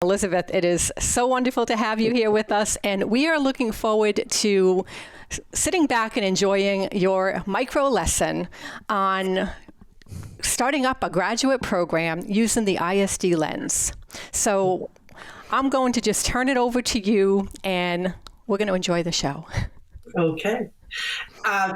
Elizabeth, it is so wonderful to have you here with us, and we are looking forward to sitting back and enjoying your micro lesson on starting up a graduate program using the ISD lens. So I'm going to just turn it over to you, and we're going to enjoy the show. Okay.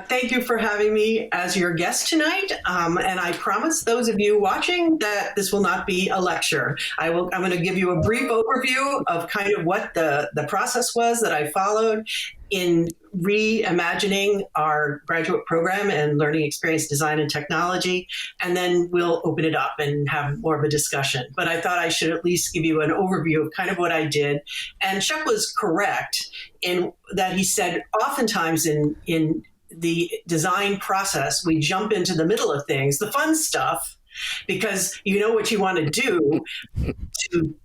Thank you for having me as your guest tonight. And I promise those of you watching that this will not be a lecture. I'm going to give you a brief overview of kind of what the process was that I followed in reimagining our graduate program and learning experience design and technology. And then we'll open it up and have more of a discussion. But I thought I should at least give you an overview of kind of what I did. And Chuck was correct in that he said oftentimes in the design process, we jump into the middle of things, the fun stuff, because you know what you want to do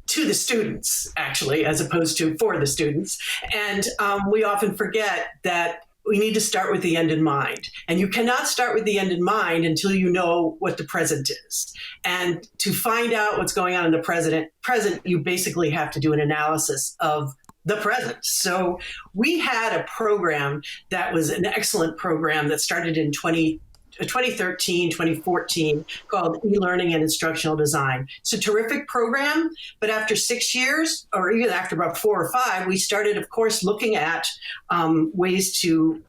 to the students, actually, as opposed to for the students. And we often forget that we need to start with the end in mind. And you cannot start with the end in mind until you know what the present is. And to find out what's going on in the present, you basically have to do an analysis of the present. So we had a program that was an excellent program that started in 2013, 2014, called E-Learning and Instructional Design. It's a terrific program, but after 6 years, or even after about 4 or 5, we started, of course, looking at ways to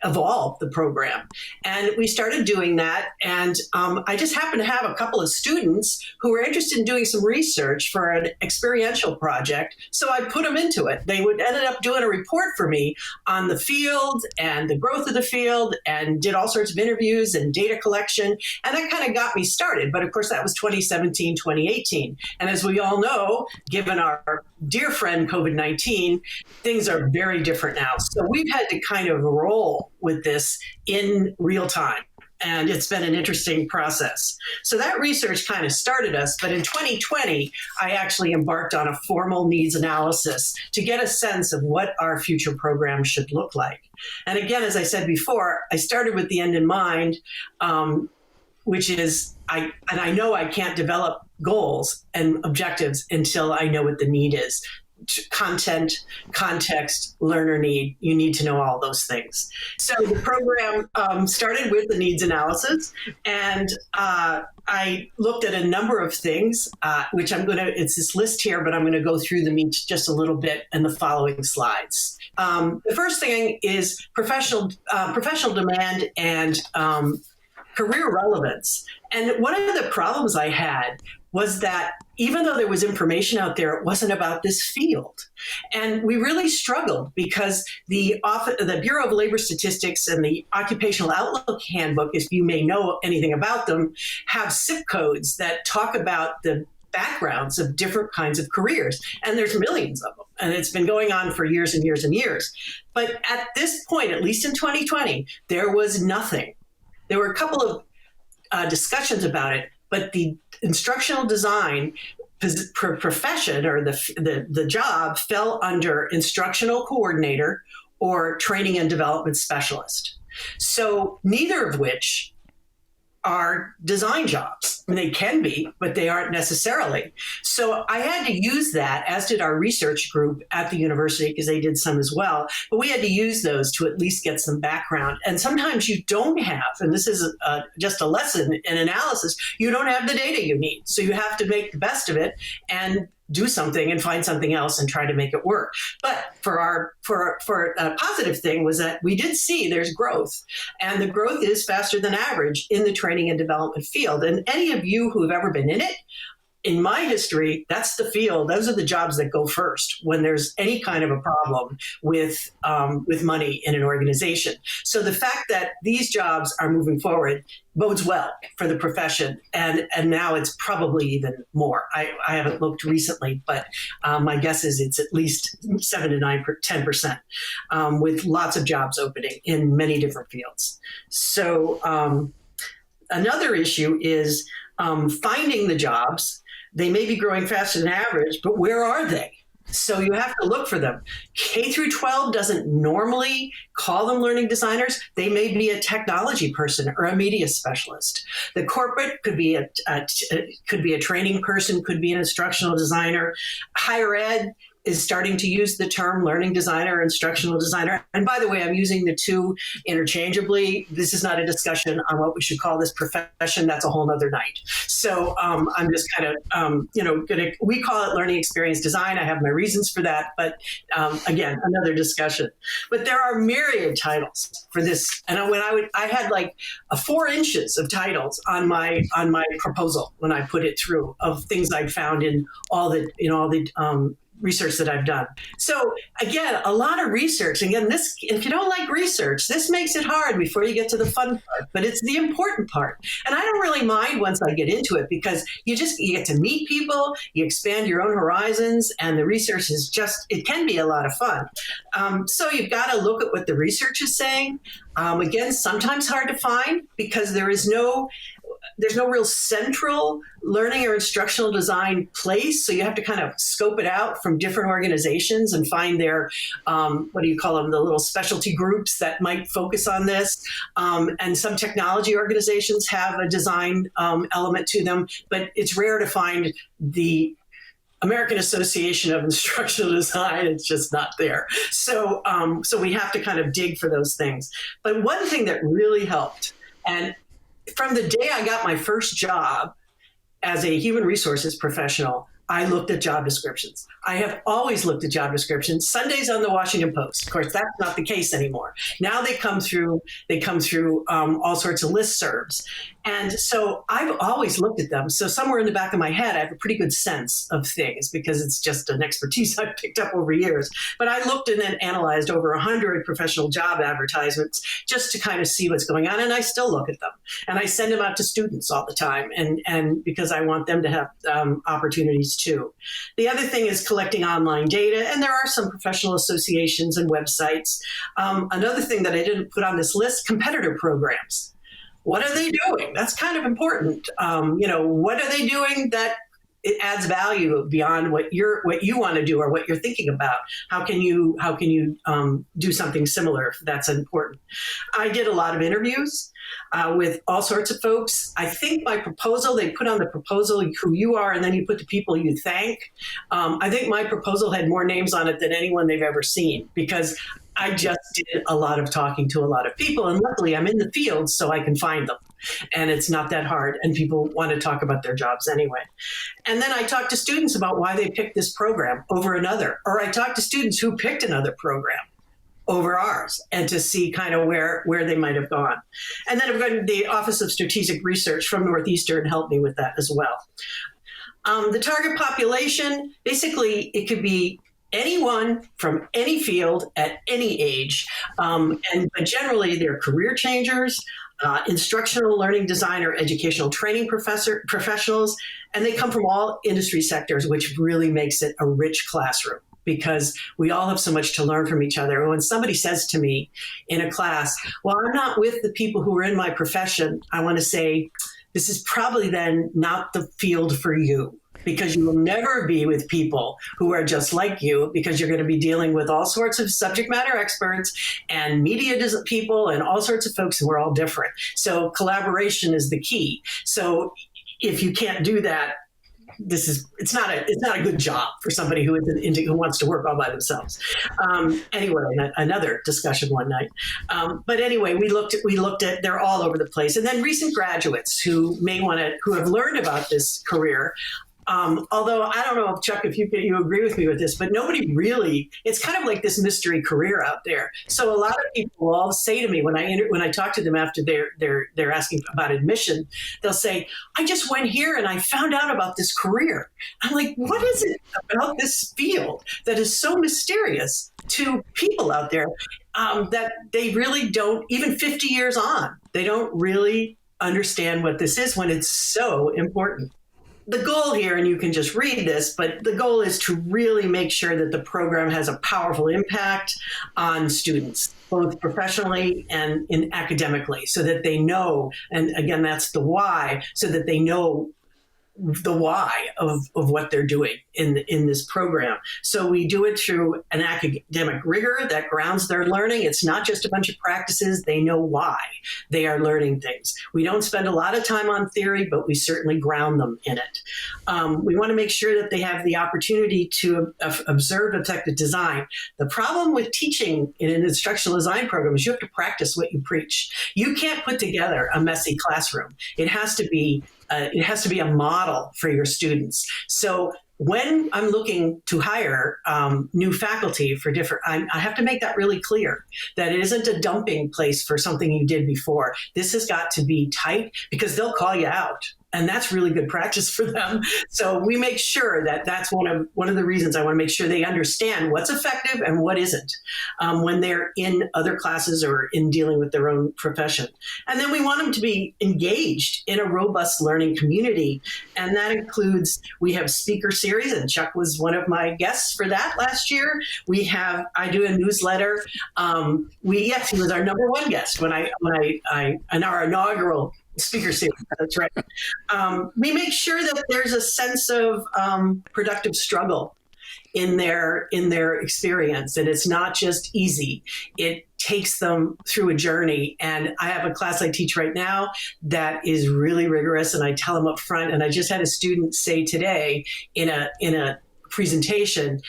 evolve the program. And we started doing that. And I just happened to have a couple of students who were interested in doing some research for an experiential project. So I put them into it. They ended up doing a report for me on the field and the growth of the field, and did all sorts of interviews and data collection. And that kind of got me started. But of course, that was 2017, 2018. And as we all know, given our dear friend COVID-19, things are very different now. So we've had to kind of roll with this in real time. And it's been an interesting process. So that research kind of started us. But in 2020, I actually embarked on a formal needs analysis to get a sense of what our future program should look like. And again, as I said before, I started with the end in mind, which is, I know I can't develop goals and objectives until I know what the need is. Content, context, learner need. You need to know all those things. So the program started with the needs analysis, and I looked at a number of things, which it's this list here, but I'm going to go through them each just a little bit in the following slides. The first thing is professional demand and career relevance. And one of the problems I had was that even though there was information out there, it wasn't about this field. And we really struggled because the Bureau of Labor Statistics and the Occupational Outlook Handbook, if you may know anything about them, have zip codes that talk about the backgrounds of different kinds of careers. And there's millions of them. And it's been going on for years and years and years. But at this point, at least in 2020, there was nothing. There were a couple of discussions about it, but the instructional design profession or the job fell under instructional coordinator or training and development specialist. So neither of which are design jobs. I mean, they can be, but they aren't necessarily. So I had to use that, as did our research group at the university, because they did some as well. But we had to use those to at least get some background. And sometimes you don't have, and this is just a lesson in analysis, you don't have the data you need. So you have to make the best of it and do something and find something else and try to make it work. But for a positive thing was that we did see there's growth, and the growth is faster than average in the training and development field. And any of you who have ever been in it, in my history, that's the field. Those are the jobs that go first when there's any kind of a problem with money in an organization. So the fact that these jobs are moving forward bodes well for the profession. And now it's probably even more. I haven't looked recently, but my guess is it's at least 7 to 9, 10%, with lots of jobs opening in many different fields. So another issue is finding the jobs. They may be growing faster than average, but where are they? So you have to look for them. K through 12 doesn't normally call them learning designers. They may be a technology person or a media specialist. The corporate could be a training person, could be an instructional designer. Higher ed is starting to use the term learning designer, instructional designer. And by the way, I'm using the two interchangeably. This is not a discussion on what we should call this profession. That's a whole nother night. So I'm just kind of, we call it learning experience design. I have my reasons for that, but again, another discussion. But there are myriad titles for this. And I had like 4 inches of titles on my proposal when I put it through, of things I'd found in all the research that I've done. So again, a lot of research. Again, this, if you don't like research, this makes it hard before you get to the fun part, but it's the important part. And I don't really mind once I get into it, because you get to meet people, you expand your own horizons, and the research is it can be a lot of fun. So you've got to look at what the research is saying. Again, sometimes hard to find, because there's no real central learning or instructional design place. So you have to kind of scope it out from different organizations and find their, what do you call them, the little specialty groups that might focus on this. And some technology organizations have a design element to them, but it's rare to find the American Association of Instructional Design. It's just not there. So we have to kind of dig for those things. But one thing that really helped, and from the day I got my first job as a human resources professional, I looked at job descriptions. I have always looked at job descriptions. Sundays on the Washington Post. Of course, that's not the case anymore. Now they come through all sorts of listservs. And so I've always looked at them. So somewhere in the back of my head, I have a pretty good sense of things, because it's just an expertise I've picked up over years. But I looked and then analyzed over 100 professional job advertisements just to kind of see what's going on. And I still look at them. And I send them out to students all the time, and because I want them to have opportunities too. The other thing is collecting online data, and there are some professional associations and websites. Another thing that I didn't put on this list, competitor programs. What are they doing? That's kind of important. What are they doing that it adds value beyond what you want to do or what you're thinking about? How can you do something similar if that's important? I did a lot of interviews with all sorts of folks. I think my proposal, they put on the proposal who you are, and then you put the people you thank. I think my proposal had more names on it than anyone they've ever seen, because I just did a lot of talking to a lot of people, and luckily I'm in the field, so I can find them. And it's not that hard, and people want to talk about their jobs anyway. And then I talked to students about why they picked this program over another, or I talked to students who picked another program over ours, and to see kind of where they might have gone. And then I've got the Office of Strategic Research from Northeastern helped me with that as well. The target population, basically, it could be anyone from any field at any age, but generally they're career changers, instructional learning designer, educational training professionals, and they come from all industry sectors, which really makes it a rich classroom, because we all have so much to learn from each other. And when somebody says to me in a class, well, I'm not with the people who are in my profession, I want to say, this is probably then not the field for you, because you will never be with people who are just like you, because you're going to be dealing with all sorts of subject matter experts and media people and all sorts of folks who are all different. So collaboration is the key. So if you can't do that, it's not a good job for somebody who wants to work all by themselves. Anyway, another discussion one night. But anyway, we looked at they're all over the place, and then recent graduates who have learned about this career. Although I don't know, Chuck, if you agree with me with this, but nobody really, it's kind of like this mystery career out there. So a lot of people will all say to me when I talk to them after they're asking about admission, they'll say, I just went here and I found out about this career. I'm like, what is it about this field that is so mysterious to people out there that they really don't, even 50 years on, they don't really understand what this is when it's so important. The goal here, and you can just read this, but the goal is to really make sure that the program has a powerful impact on students, both professionally and academically, so that they know, and again, that's the why, so that they know the why of what they're doing in this program. So we do it through an academic rigor that grounds their learning. It's not just a bunch of practices. They know why they are learning things. We don't spend a lot of time on theory, but we certainly ground them in it. We want to make sure that they have the opportunity to observe effective design. The problem with teaching in an instructional design program is you have to practice what you preach. You can't put together a messy classroom. It has to be a model for your students. So when I'm looking to hire new faculty for different, I have to make that really clear, that it isn't a dumping place for something you did before. This has got to be tight because they'll call you out. And that's really good practice for them. So we make sure that that's one of the reasons I want to make sure they understand what's effective and what isn't when they're in other classes or in dealing with their own profession. And then we want them to be engaged in a robust learning community. And that includes, we have speaker series, and Chuck was one of my guests for that last year. I do a newsletter. Yes, he was our number one guest when in our inaugural speaker series. That's right. We make sure that there's a sense of productive struggle in their experience, and it's not just easy. It takes them through a journey. And I have a class I teach right now that is really rigorous, and I tell them up front. And I just had a student say today in a presentation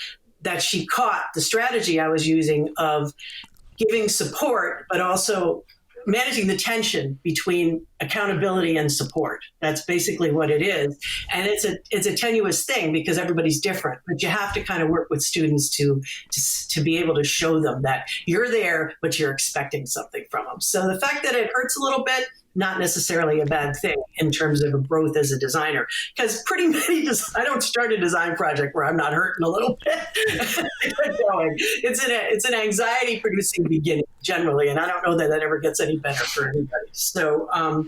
that she caught the strategy I was using of giving support, but also managing the tension between accountability and support. That's basically what it is. And it's a tenuous thing because everybody's different, but you have to kind of work with students to be able to show them that you're there, but you're expecting something from them. So the fact that it hurts a little bit, not necessarily a bad thing in terms of a growth as a designer, because pretty many, I don't start a design project where I'm not hurting a little bit. It's an anxiety producing beginning generally, and I don't know that ever gets any better for anybody. So,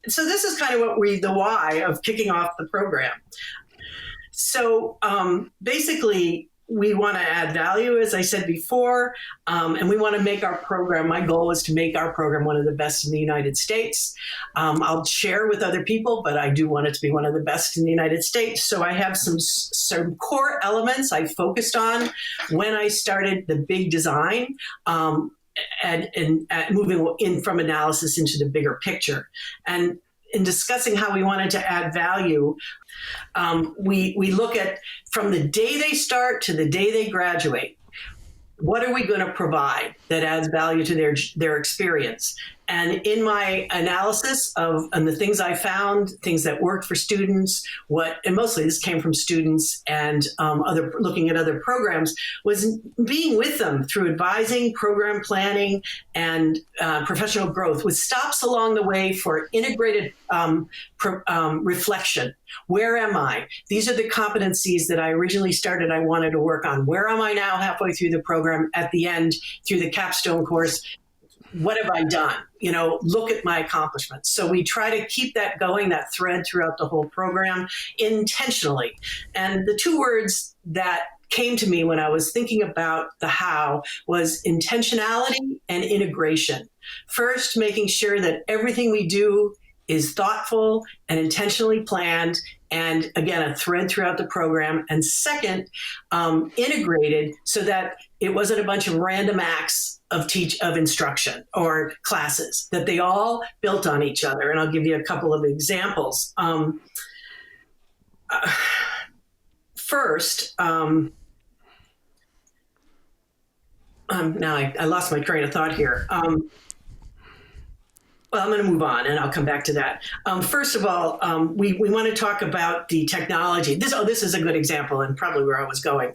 so this is kind of the why of kicking off the program. So basically, we want to add value, as I said before, and we want to make our program, my goal is to make our program one of the best in the United States. I'll share with other people, but I do want it to be one of the best in the United States. So I have some core elements I focused on when I started the big design, and moving in from analysis into the bigger picture. And in discussing how we wanted to add value, we look at from the day they start to the day they graduate, what are we going to provide that adds value to their experience? And in my analysis and the things I found, things that worked for students, and mostly this came from students and looking at other programs, was being with them through advising, program planning, and professional growth, with stops along the way for integrated reflection. Where am I? These are the competencies that I originally started I wanted to work on. Where am I now halfway through the program, at the end, through the capstone course? What have I done? Look at my accomplishments. So we try to keep that going, that thread throughout the whole program intentionally. And the two words that came to me when I was thinking about the how was intentionality and integration. First, making sure that everything we do is thoughtful and intentionally planned, and again, a thread throughout the program. And second, integrated so that it wasn't a bunch of random acts of instruction or classes, that they all built on each other. And I'll give you a couple of examples. First, now I lost my train of thought here. Well, I'm going to move on, and I'll come back to that. First of all, we want to talk about the technology. This is a good example, and probably where I was going.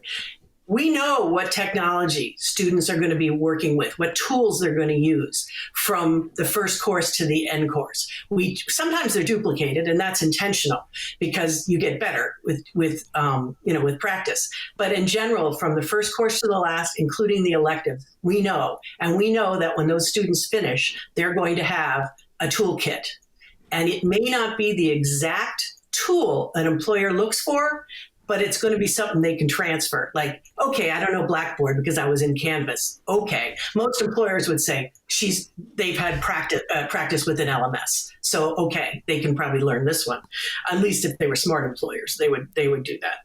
We know what technology students are going to be working with, what tools they're going to use from the first course to the end course. Sometimes they're duplicated, and that's intentional because you get better with practice. But in general, from the first course to the last, including the electives, we know that when those students finish, they're going to have a toolkit, and it may not be the exact tool an employer looks for, but it's going to be something they can transfer. Like, okay, I don't know Blackboard because I was in Canvas. Okay. Most employers would say they've had practice with an LMS. So, okay, they can probably learn this one. At least if they were smart employers, they would do that.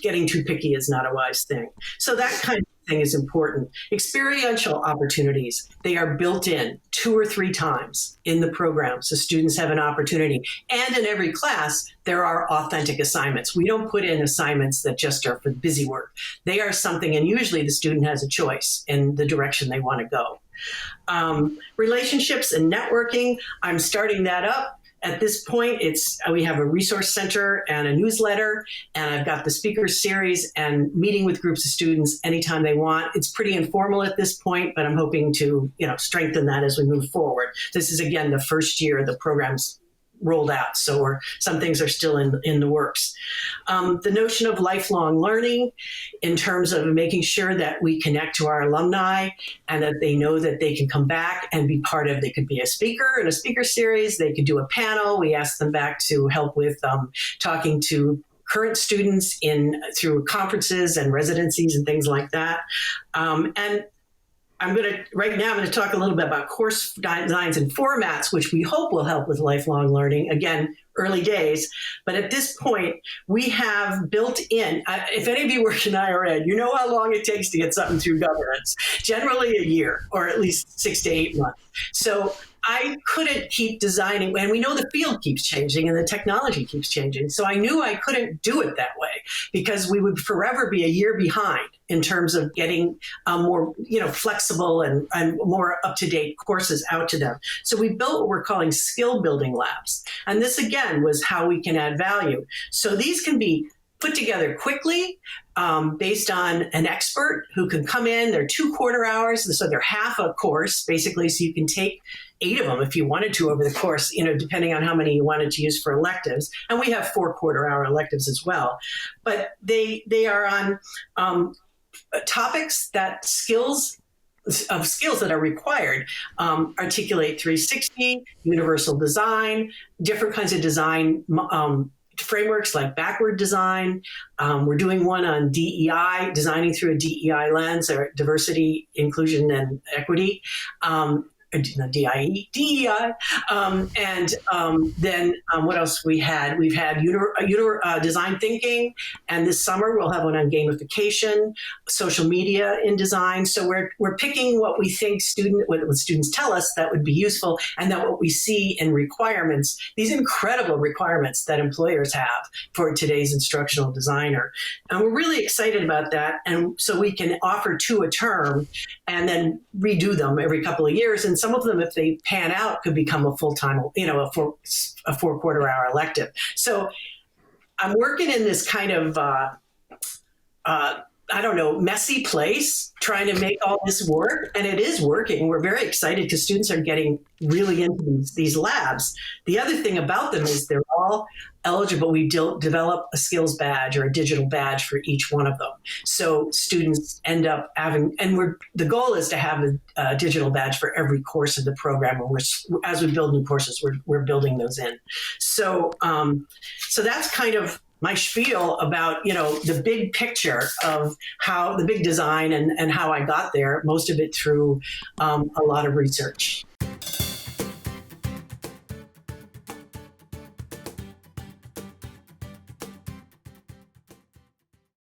Getting too picky is not a wise thing. So that kind of thing is important. Experiential opportunities, they are built in 2 or 3 times in the program. So students have an opportunity. And in every class, there are authentic assignments. We don't put in assignments that just are for busy work. They are something, and usually the student has a choice in the direction they want to go. Relationships and networking, I'm starting that up. At this point, we have a resource center and a newsletter, and I've got the speaker series and meeting with groups of students anytime they want. It's pretty informal at this point, but I'm hoping to, strengthen that as we move forward. This is, again, the first year the program's rolled out, so some things are still in the works. The notion of lifelong learning in terms of making sure that we connect to our alumni and that they know that they can come back and be part of, they could be a speaker in a speaker series, they could do a panel. We ask them back to help with talking to current students through conferences and residencies and things like that. And right now I'm going to talk a little bit about course designs and formats, which we hope will help with lifelong learning. Again, early days. But at this point, we have built in, if any of you work in higher ed, you know how long it takes to get something through governance. Generally a year, or at least 6 to 8 months. So I couldn't keep designing, and we know the field keeps changing and the technology keeps changing. So I knew I couldn't do it that way because we would forever be a year behind in terms of getting more, flexible and more up-to-date courses out to them. So we built what we're calling skill building labs. And this, again, was how we can add value. So these can be put together quickly based on an expert who can come in. They're 2 quarter hours, so they're half a course, basically, so you can take 8 of them if you wanted to over the course, depending on how many you wanted to use for electives. And we have 4 quarter hour electives as well. But they are on topics skills that are required. Articulate 360, universal design, different kinds of design frameworks like backward design. We're doing one on DEI, designing through a DEI lens, or diversity, inclusion, and equity. DIE, DEI. Then what else we had? We've had design thinking, and this summer we'll have one on gamification, social media in design. So we're picking what we think what students tell us that would be useful, and then what we see in requirements, these incredible requirements that employers have for today's instructional designer. And we're really excited about that. And so we can offer 2 a term and then redo them every couple of years. And some of them, if they pan out, could become a full-time, a 4 quarter hour elective. So I'm working in this kind of, messy place, trying to make all this work. And it is working. We're very excited because students are getting really into these labs. The other thing about them is they're all eligible. We develop a skills badge or a digital badge for each one of them. So students end up having, and the goal is to have a digital badge for every course of the program. And as we build new courses, we're building those in. So that's kind of my spiel about, the big picture of how the big design and how I got there, most of it through a lot of research.